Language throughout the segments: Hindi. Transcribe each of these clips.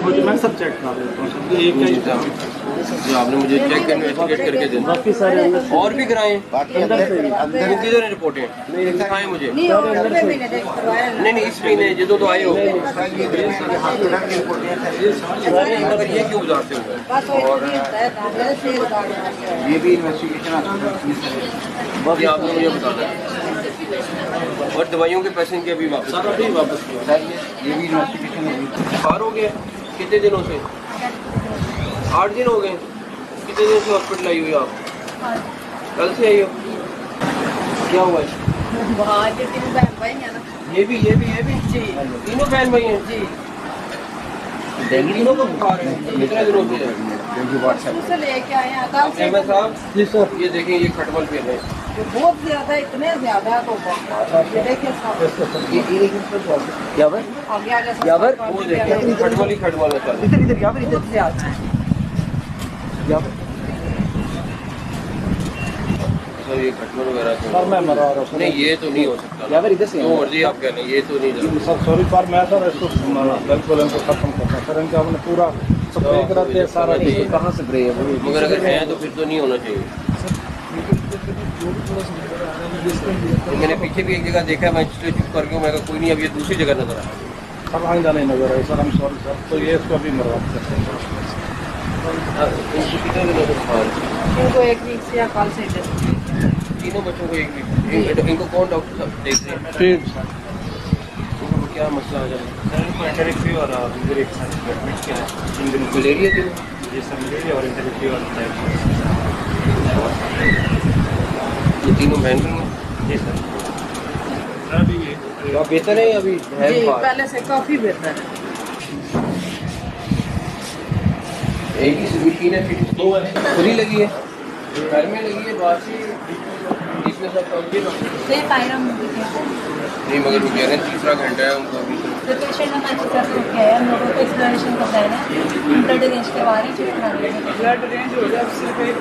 मैं सब चेक करा देता हूँ, एक का ही जो आपने मुझे चेक इन्वेस्टिगेट करके देना। बाकी सारे और भी कराएं अंदर से अंदर किधर रिपोर्टें दिखाएं मुझे। नहीं नहीं इस महीने जो तो आए हो ये ये क्यों गुजारते हो? ये भी इन्वेस्टिगेशन ये आपने मुझे बताना है। और दवाइयों के पैसे इनके अभी वापस सारा भी वापस किया। ये भी इन्वेस्टिगेशन है। बाहर हो गए कितने दिनों से? 8 दिन हो गए। कितने दिन से हॉस्पिटल आई हुई आप? कल से आई हो? क्या हुआ है? ये भी जी तीनों बहन भाई हैं जी। तीनों को बुखार है कितने दिनों से? लेके आए हैं एमएस साहब जी सर, ये देखें ये खटमल पे है। बहुत ज्यादा, इतने ज्यादा तो ये देखिए साहब, यावर आगे आगे सब यावर वो देखें खटमल ही खटमल है सारे। इधर इधर यावर इधर बहुत ज्यादा है। यावर सर ये खटमल वगैरह सर तो मैं मरा रहा हूँ। नहीं ये तो नहीं हो सकता। यावर इधर से जो मर्जी आप कह लें ये तो नहीं चल सर सॉरी सर, मैं सर इसको बिल्कुल इनको खत्म करना सर, इनका हमने पूरा स्प्रे कराते हैं सारा। इसको कहाँ से ब्रे है वो मगर अगर है तो फिर तो नहीं होना चाहिए। तो मैंने पीछे भी एक जगह देखा है, मैं इसलिए चुप कर गया। मैं कहा कोई नहीं, अब ये दूसरी जगह नजर आया। सब आगे जाने नजर आए सर, हम सॉरी सर। तो ये इसको अभी मरवाते हैं। इनको कितने दिनों से बुखार है? इनको एक वीक से या कल से तीनों बच्चों को एक वीक। इनको कौन डॉक्टर साहब देख रहे हैं? ठीक इनको क्या मसला आ जाए? सर इनको एंटेरिक फीवर और इधर एक साथ एडमिट किया है इन दिनों को। मलेरिया थी? ये सब मलेरिया और एंटेरिक फीवर टाइप। ये तीनों बहन भी हैं? जी सर। सर अभी ये क्या बेहतर है अभी है जी, बुखार? पहले से काफी बेहतर है। एक ही मशीन है फिर दो है खुद ही लगी है घर में लगी है बाहर से इसमें सब काम किया सेम आयरन नहीं मगर वो कह रहे हैं तीसरा घंटा है उनको अभी तो। तो पेशेंट हम अच्छी तरह से किया है। हम लोगों को एक्सप्लोरेशन का प्लान है। ब्लड रेंज के बारे में चेक करना है। ब्लड रेंज हो जाए सिर्फ एक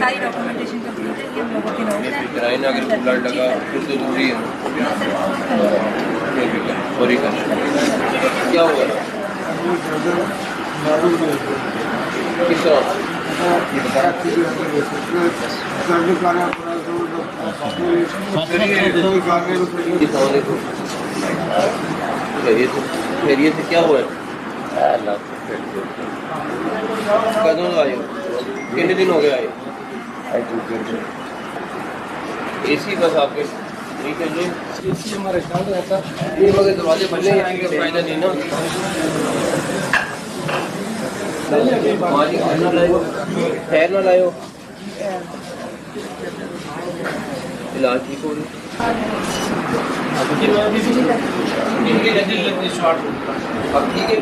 सारी डॉक्यूमेंटेशन कंप्लीट है। ये हम लोगों की नोट है। कराए ना अगर ब्लड लगा फिर तो दूरी है। सॉरी कर क्या हुआ किस तरह खैरियत से क्या हुआ है? कदों आए हो? कितने दिन हो गए आए? एसी बस आपके ठीक है जी। इसी हमारे ख्याल रहता ये मगर दरवाजे बंद नहीं आएंगे फायदा नहीं ना। खैर ना लाओ इलाज ठीक हो रही अब ठीक है